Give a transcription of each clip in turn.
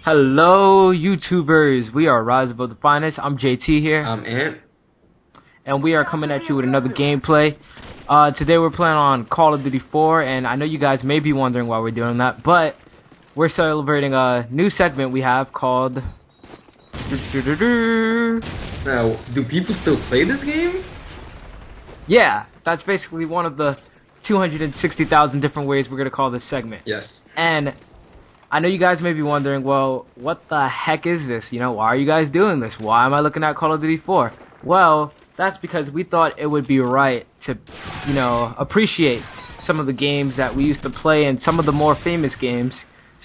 Hello, YouTubers. We are Rise Above the Finest. I'm JT here. I'm Ant. And we are coming at you with another gameplay. Today we're playing on Call of Duty 4, and I know you guys may be wondering why we're doing that, but we're celebrating a new segment we have called... Now, do people still play this game? Yeah, that's basically one of the 260,000 different ways we're going to call this segment. Yes. And I know you guys may be wondering, well, what the heck is this? You know, why are you guys doing this? Why am I looking at Call of Duty 4? Well, that's because we thought it would be right to, you know, appreciate some of the games that we used to play and some of the more famous games.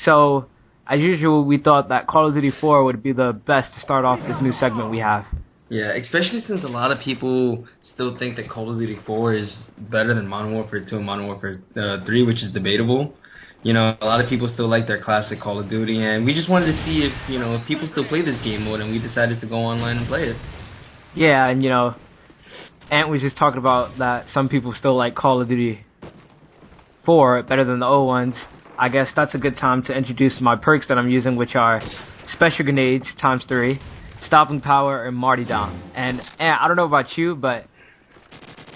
So, as usual, we thought that Call of Duty 4 would be the best to start off this new segment we have. Yeah, especially since a lot of people still think that Call of Duty 4 is better than Modern Warfare 2 and Modern Warfare 3, which is debatable. You know, a lot of people still like their classic Call of Duty, and we just wanted to see if, you know, if people still play this game mode, and we decided to go online and play it. Yeah, and you know, Ant was just talking about that some people still like Call of Duty 4 better than the old ones. I guess that's a good time to introduce my perks that I'm using, which are Special Grenades ×3, Stopping Power, and Martyrdom. And I don't know about you, but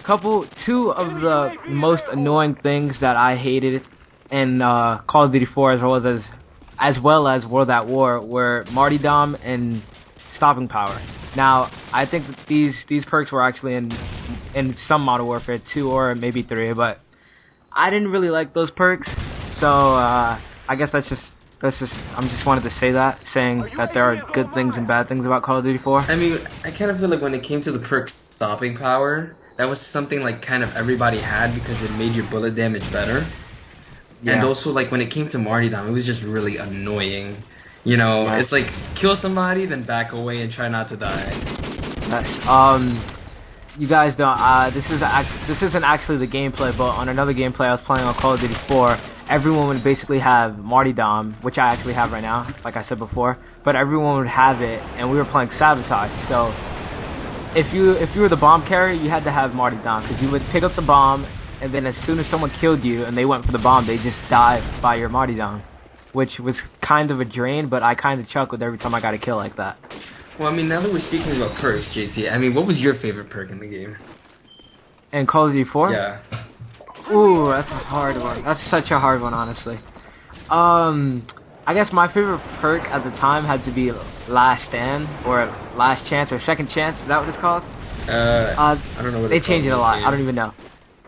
two of the most annoying things that I hated in Call of Duty 4 as well as World at War were Martyrdom and Stopping Power. Now, I think that these perks were actually in some Modern Warfare 2 or maybe 3, but I didn't really like those perks. So I guess I just wanted to say that, saying that there are good things and bad things about Call of Duty 4. I mean, I kind of feel like when it came to the perk Stopping Power, that was something like kind of everybody had because it made your bullet damage better. Yeah. And also, like, when it came to Martyrdom, it was just really annoying. You know, yeah. It's like, kill somebody, then back away and try not to die. Yes. You guys don't, this isn't actually the gameplay, but on another gameplay I was playing on Call of Duty 4, everyone would basically have Martyrdom, which I actually have right now, like I said before, but everyone would have it, and we were playing Sabotage, so if you were the bomb carrier, you had to have Martyrdom, because you would pick up the bomb, and then as soon as someone killed you and they went for the bomb, they just died by your Martyrdom, which was kind of a drain, but I kind of chuckled every time I got a kill like that. Well, I mean, now that we're speaking about perks, JT, I mean, what was your favorite perk in the game? In Call of Duty 4? Yeah. Ooh, that's a hard one. That's such a hard one, honestly. I guess my favorite perk at the time had to be Last Stand, or Last Chance, or Second Chance. Is that what it's called? I don't know what they changed it a lot. I don't even know.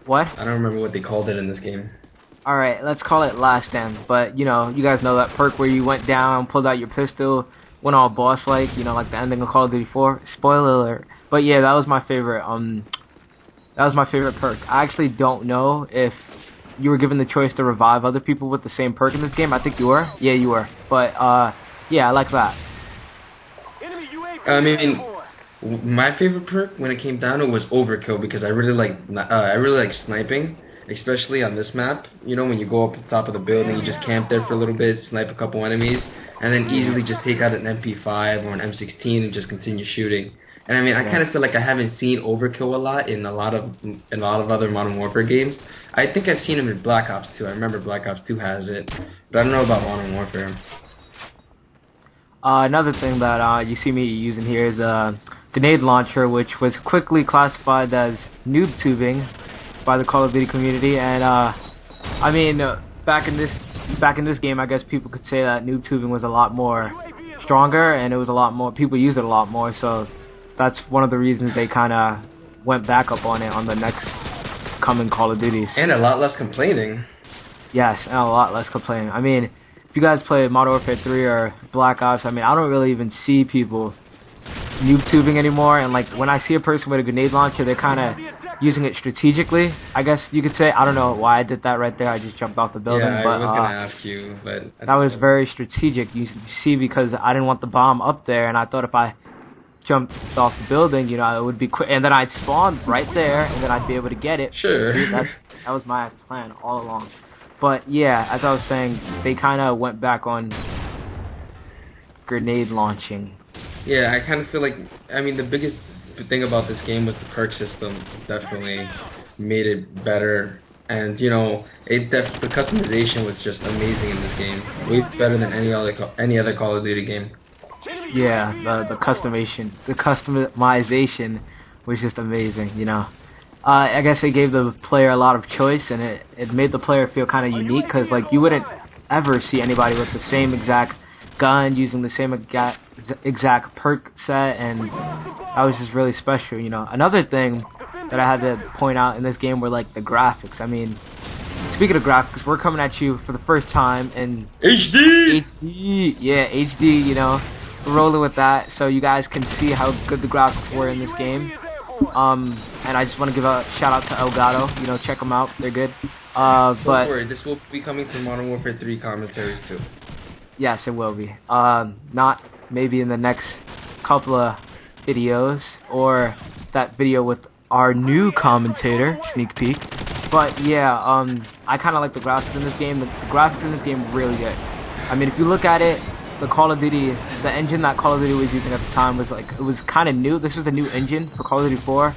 What? I don't remember what they called it in this game. Alright, let's call it Last Stand. But, you know, you guys know that perk where you went down, pulled out your pistol, went all boss-like, you know, like the ending of Call of Duty 4. Spoiler alert. But yeah, that was my favorite, that was my favorite perk. I actually don't know if you were given the choice to revive other people with the same perk in this game. I think you were. Yeah, you were. But, yeah, I like that. I mean, my favorite perk when it came down to it was Overkill because I really like sniping, especially on this map. You know, when you go up to the top of the building, you just camp there for a little bit, snipe a couple enemies, and then easily just take out an MP5 or an M16 and just continue shooting. And I mean, I kind of feel like I haven't seen Overkill a lot in a lot of other Modern Warfare games. I think I've seen him in Black Ops 2. I remember Black Ops 2 has it, but I don't know about Modern Warfare. Another thing that you see me using here is a grenade launcher, which was quickly classified as noob tubing by the Call of Duty community. And I mean, back in this game, I guess people could say that noob tubing was a lot more stronger, and it was a lot more, people used it a lot more. So that's one of the reasons they kind of went back up on it on the next coming Call of Duties. And a lot less complaining. Yes, and a lot less complaining. I mean, if you guys play Modern Warfare 3 or Black Ops, I mean, I don't really even see people noob tubing anymore. And like when I see a person with a grenade launcher, they're kind of using it strategically, I guess you could say. I don't know why I did that right there. I just jumped off the building. Yeah, but, I was gonna ask you, but that was very strategic. You see, because I didn't want the bomb up there, and I thought if I jumped off the building, you know, it would be quick, and then I'd spawn right there, and then I'd be able to get it. Sure. See, that was my plan all along. But yeah, as I was saying, they kind of went back on grenade launching. Yeah, I kind of feel like, I mean, the biggest thing about this game was the perk system. Definitely made it better and you know, the customization was just amazing in this game. Way better than any other Call of Duty game. Yeah, the customization was just amazing. You know, I guess they gave the player a lot of choice, and it made the player feel kind of unique because like you wouldn't ever see anybody with the same exact gun using the same exact perk set, and that was just really special. You know, another thing that I had to point out in this game were like the graphics. I mean, speaking of graphics, we're coming at you for the first time in HD. HD. Yeah, HD. You know, we're rolling with that, so you guys can see how good the graphics were in this game. And I just want to give a shout out to Elgato. You know, check them out; they're good. Don't But worry, this will be coming to Modern Warfare 3 commentaries too. yes, it will be. Not maybe in the next couple of videos or that video with our new commentator, sneak peek. But yeah, I kind of like the graphics in this game. The graphics in this game are really good. I mean, if you look at it, the Call of Duty, the engine that Call of Duty was using at the time was like, it was kind of new. This was a new engine for Call of Duty 4,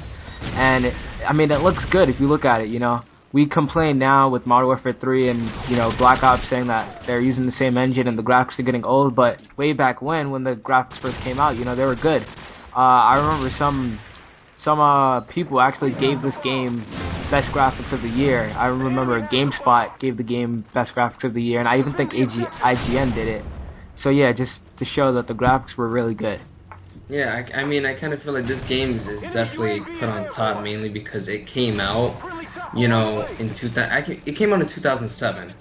and I mean, it looks good if you look at it. You know, we complain now with Modern Warfare 3 and you know Black Ops saying that they're using the same engine and the graphics are getting old, but way back when the graphics first came out, you know, they were good. I remember some people actually gave this game best graphics of the year. I remember GameSpot gave the game best graphics of the year, and I even think IGN did it. So yeah, just to show that the graphics were really good. Yeah, I mean, I kind of feel like this game is definitely put on top mainly because it came out, you know, in 2000. It came out in 2007.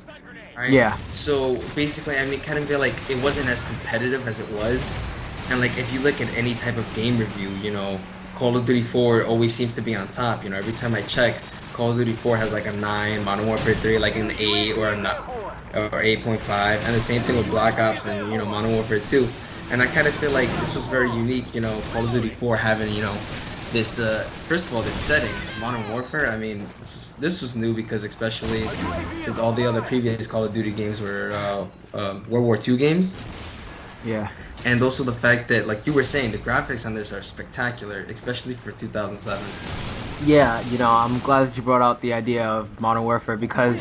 Right? Yeah. So basically, I mean, kind of feel like it wasn't as competitive as it was, and like if you look at any type of game review, you know, Call of Duty 4 always seems to be on top. You know, every time I check, Call of Duty 4 has like a 9, Modern Warfare 3 like an 8 or or 8.5, and the same thing with Black Ops and you know Modern Warfare 2. And I kind of feel like this was very unique. You know, Call of Duty 4 having you know this first of all this setting, Modern Warfare. I mean, this was new because especially since all the other previous Call of Duty games were World War II games. Yeah. And also the fact that, like you were saying, the graphics on this are spectacular, especially for 2007. Yeah, you know, I'm glad that you brought out the idea of Modern Warfare because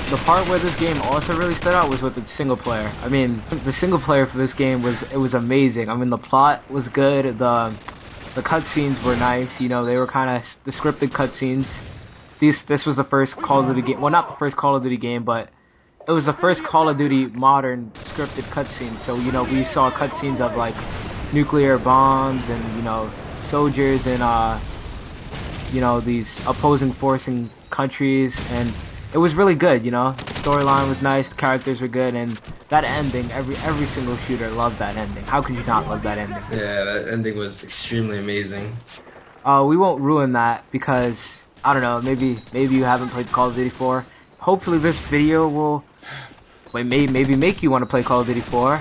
the part where this game also really stood out was with the single player. I mean, the single player for this game was amazing. I mean, the plot was good, the cutscenes were nice. You know, they were kind of the scripted cutscenes. This was the first Call of Duty game. Well, not the first Call of Duty game, but it was the first Call of Duty modern scripted cutscene. So you know, we saw cutscenes of like nuclear bombs and you know soldiers and you know these opposing forcing countries, and it was really good. You know, the storyline was nice, the characters were good, and that ending, every single shooter loved that ending. How could you not love that ending? Yeah, that ending was extremely amazing. We won't ruin that because I don't know. Maybe you haven't played Call of Duty 4. Hopefully, this video will maybe make you want to play Call of Duty 4.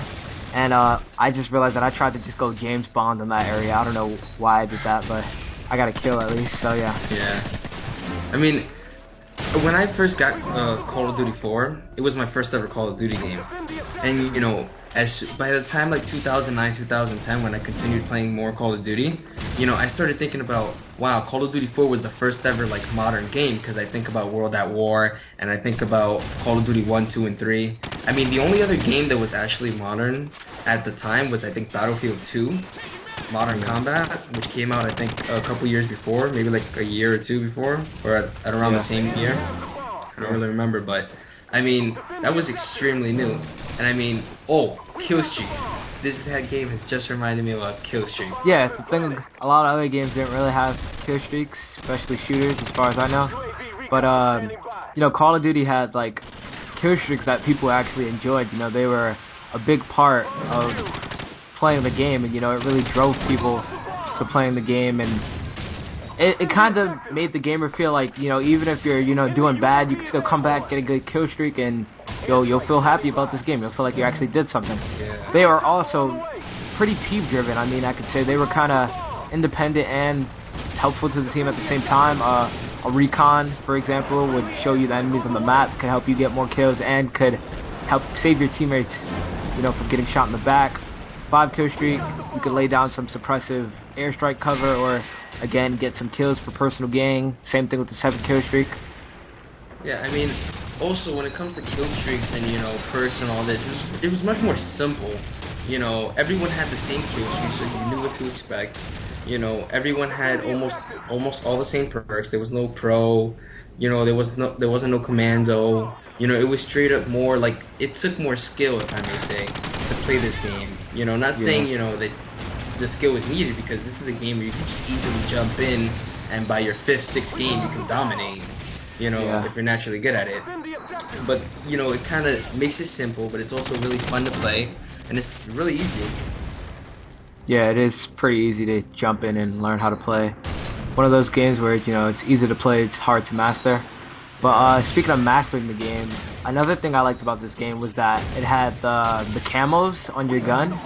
And I just realized that I tried to just go James Bond in that area. I don't know why I did that, but I got a kill at least. So yeah. Yeah. I mean, when I first got Call of Duty 4, it was my first ever Call of Duty game. And you know, by the time like 2009, 2010, when I continued playing more Call of Duty, you know, I started thinking about, wow, Call of Duty 4 was the first ever like modern game, because I think about World at War and I think about Call of Duty 1, 2, and 3. I mean, the only other game that was actually modern at the time was I think Battlefield 2, Modern Combat, which came out I think a couple years before, maybe like a year or two before, or at around the same year. I don't really remember, but I mean, that was extremely new. And I mean, oh, kill streaks. This game has just reminded me about kill streaks. Yeah, the thing, a lot of other games didn't really have kill streaks, especially shooters, as far as I know. But you know, Call of Duty had like kill streaks that people actually enjoyed. You know, they were a big part of playing the game, and you know, it really drove people to playing the game, and it kind of made the gamer feel like, you know, even if you're, you know, doing bad, you can still come back, get a good kill streak, and you'll feel happy about this game. You'll feel like you actually did something. Yeah. They are also pretty team driven. I mean, I could say they were kind of independent and helpful to the team at the same time. A recon, for example, would show you the enemies on the map, could help you get more kills, and could help save your teammates, you know, from getting shot in the back. 5 kill streak, you could lay down some suppressive airstrike cover, or again get some kills for personal gain. Same thing with the 7 kill streak. Yeah, I mean, also when it comes to kill streaks and perks and all this, it was much more simple. Everyone had the same kill streak, so you knew what to expect. Everyone had almost all the same perks. There was no pro. There wasn't no commando. It was straight up more like it took more skill, if I may say, to play this game. Not saying that the skill is needed, because this is a game where you can just easily jump in and by your 5th, 6th game you can dominate. If you're naturally good at it. But it kind of makes it simple, but it's also really fun to play, and it's really easy. Yeah, it is pretty easy to jump in and learn how to play. One of those games where it's easy to play, it's hard to master. But speaking of mastering the game, another thing I liked about this game was that it had the camos on your gun.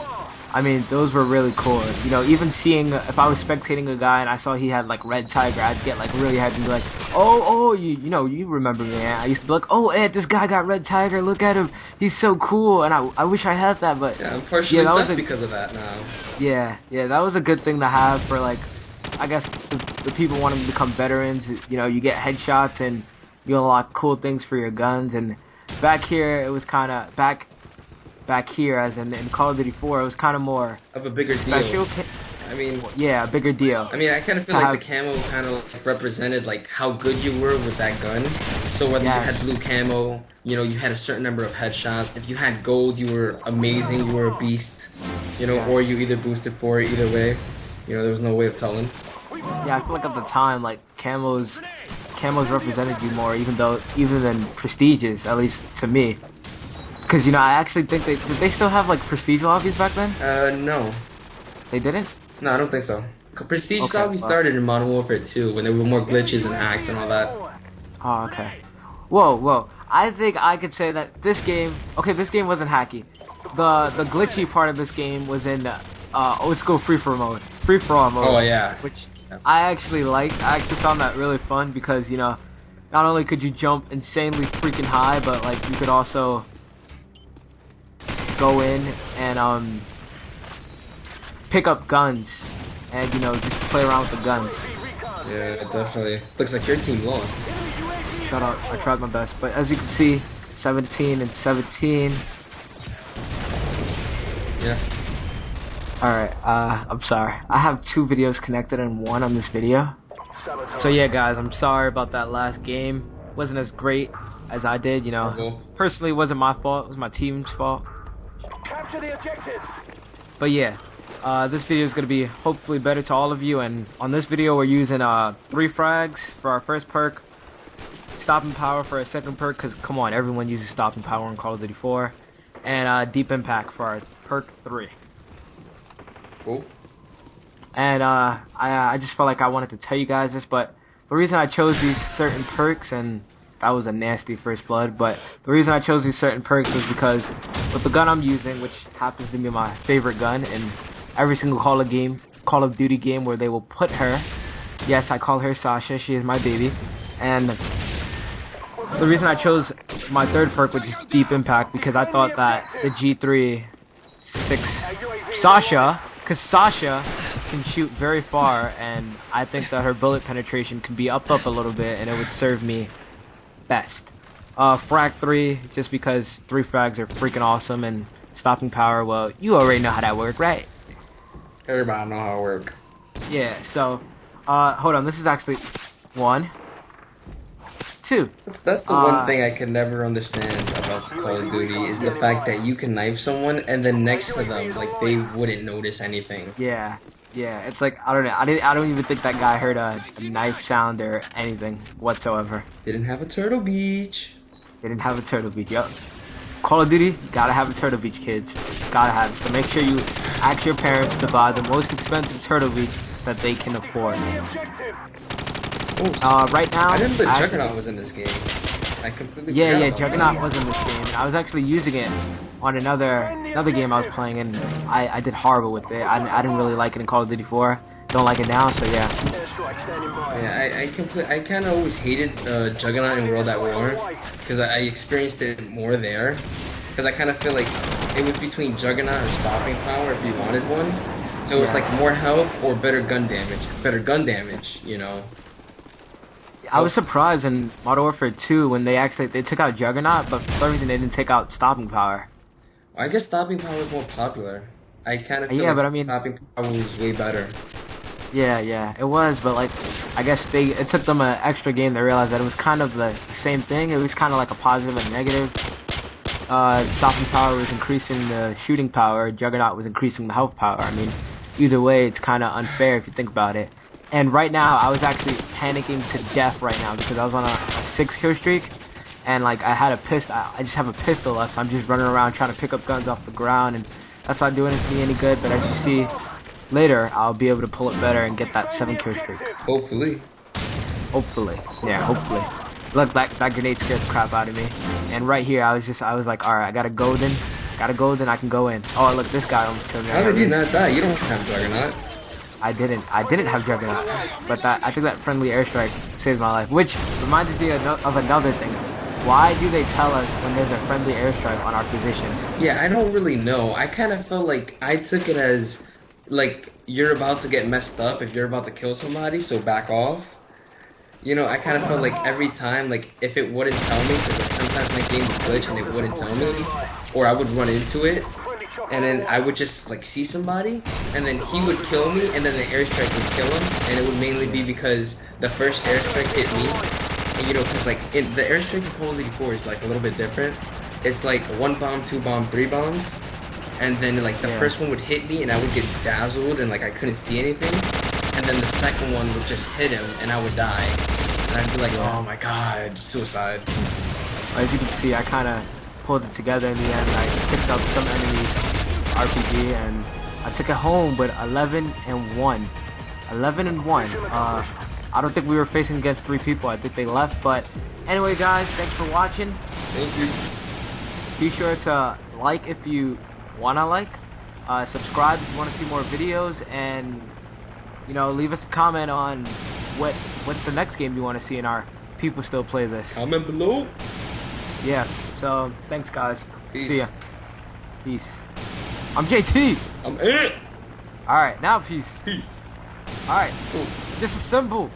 I mean, those were really cool. Even seeing, if I was spectating a guy and I saw he had like red tiger, I'd get like really hyped and be like, oh, you remember me, man. I used to be like, oh, Ed, this guy got red tiger, look at him, he's so cool, and I wish I had that, but yeah, unfortunately, that was because of that now. Yeah, that was a good thing to have for, like, I guess the people wanting to become veterans. You get headshots and you unlock cool things for your guns. And back here, it was kind of back here, as in Call of Duty 4, it was kind of more of a bigger special. Deal. I mean, yeah, a bigger deal. I mean, I kind of feel like the camo kind of represented like how good you were with that gun. So whether you had blue camo, you had a certain number of headshots. If you had gold, you were amazing. You were a beast. Or you either boosted for it. Either way, there was no way of telling. Yeah, I feel like at the time, like camos represented you more, even than prestiges, at least to me. Because I actually think did they still have like prestige lobbies back then? No. They didn't? No, I don't think so. Prestige lobbies started in Modern Warfare 2 when there were more glitches and hacks and all that. Oh, okay. Whoa. I think I could say that this game wasn't hacky. The glitchy part of this game was in old school free-for-all mode. Oh yeah. Which I actually liked. I actually found that really fun because, not only could you jump insanely freaking high, but like you could also go in and pick up guns and just play around with the guns. Yeah, definitely. Looks like your team lost. Shut up. I tried my best, but as you can see, 17 and 17. Yeah. Alright, I'm sorry. I have 2 videos connected and 1 on this video. So yeah, guys, I'm sorry about that last game. Wasn't as great as I did, Personally, it wasn't my fault. It was my team's fault. Capture the objectives. But yeah, this video is going to be hopefully better to all of you. And on this video, we're using 3 frags for our first perk, stopping power for our second perk, because come on, everyone uses stopping power in Call of Duty 4, and deep impact for our perk 3. Cool. And I just felt like I wanted to tell you guys this, but the reason I chose these certain perks, and that was a nasty first blood, but the reason I chose these certain perks was because with the gun I'm using, which happens to be my favorite gun in every single Call of Duty game where they will put her, yes, I call her Sasha, she is my baby, and the reason I chose my third perk, which is Deep Impact, because I thought that the G3 Sasha, because Sasha can shoot very far, and I think that her bullet penetration can be upped up a little bit, and it would serve me best. Frag 3, just because 3 frags are freaking awesome, and stopping power, well, you already know how that works, right? Everybody know how it works. Yeah, so, hold on, this is actually 1, 2. That's the one thing I can never understand about Call of Duty, is the fact that you can knife someone and then next to them, like, they wouldn't notice anything. Yeah, it's like, I don't know, I don't even think that guy heard a knife sound or anything whatsoever. Didn't have a Turtle Beach. They didn't have a Turtle Beach, yup. Call of Duty, you gotta have a Turtle Beach, kids. Gotta have it. So make sure you ask your parents to buy the most expensive Turtle Beach that they can afford. Right now, I didn't know Juggernaut was in this game. I completely forgot about Juggernaut was in this game. And I was actually using it on another game I was playing, and I did horrible with it. I didn't really like it in Call of Duty 4. Don't like it now, so yeah. Yeah, I kind of always hated Juggernaut in World at War because I experienced it more there. Because I kind of feel like it was between Juggernaut or Stopping Power if you wanted one. So it was Yeah. like more health or better gun damage. Better gun damage, you know. I was surprised in Modern Warfare 2 when they took out Juggernaut, but for some reason they didn't take out Stopping Power. I guess Stopping Power was more popular. I kind of feel Yeah, like but I mean- Stopping Power was way better. Yeah, it was, but like, I guess it took them an extra game to realize that it was kind of the same thing. It was kind of like a positive and negative. Stopping Power was increasing the shooting power, Juggernaut was increasing the health power. I mean, either way, it's kind of unfair if you think about it. And right now, I was actually panicking to death right now because I was on a 6-kill streak, and like I had a pistol. I just have a pistol left. So I'm just running around trying to pick up guns off the ground, and that's not doing me any good. But as you see later, I'll be able to pull it better and get that 7-kill streak. Hopefully. Hopefully, yeah, hopefully. Look, that grenade scared the crap out of me. And right here, I was like, all right, I got a golden, I can go in. Oh, look, this guy almost killed me. How did you not die? You don't have Juggernaut. I didn't have Juggernaut, but I think that friendly airstrike saved my life. Which reminds me of another thing. Why do they tell us when there's a friendly airstrike on our position? Yeah, I don't really know. I kind of felt like I took it as, like, you're about to get messed up if you're about to kill somebody, so back off. You know, I kind of felt like every time, like, if it wouldn't tell me, because like, sometimes my game would glitch and it wouldn't tell me, or I would run into it, and then I would just, like, see somebody, and then he would kill me, and then the airstrike would kill him, and it would mainly be because the first airstrike hit me, and, you know, because, like, the airstrike in Call of Duty 4 is, like, a little bit different. It's, like, 1 bomb, 2 bomb, 3 bombs, and then, like, the first one would hit me, and I would get dazzled, and, like, I couldn't see anything, and then the second one would just hit him, and I would die, and I'd be like, oh my god, suicide. As you can see, I kind of pulled it together in the end. I picked up some enemies RPG, and I took it home with 11-1. 11-1. I don't think we were facing against 3 people. I think they left, but anyway, guys, thanks for watching. Thank you. Be sure to like if you wanna like, subscribe if you want to see more videos, and you know, leave us a comment on what's the next game you want to see in our People Still Play This. Comment below. Yeah, so thanks guys. Peace. See ya. Peace. I'm JT. I'm it. Alright, now peace. Peace. Alright, Cool. disassemble.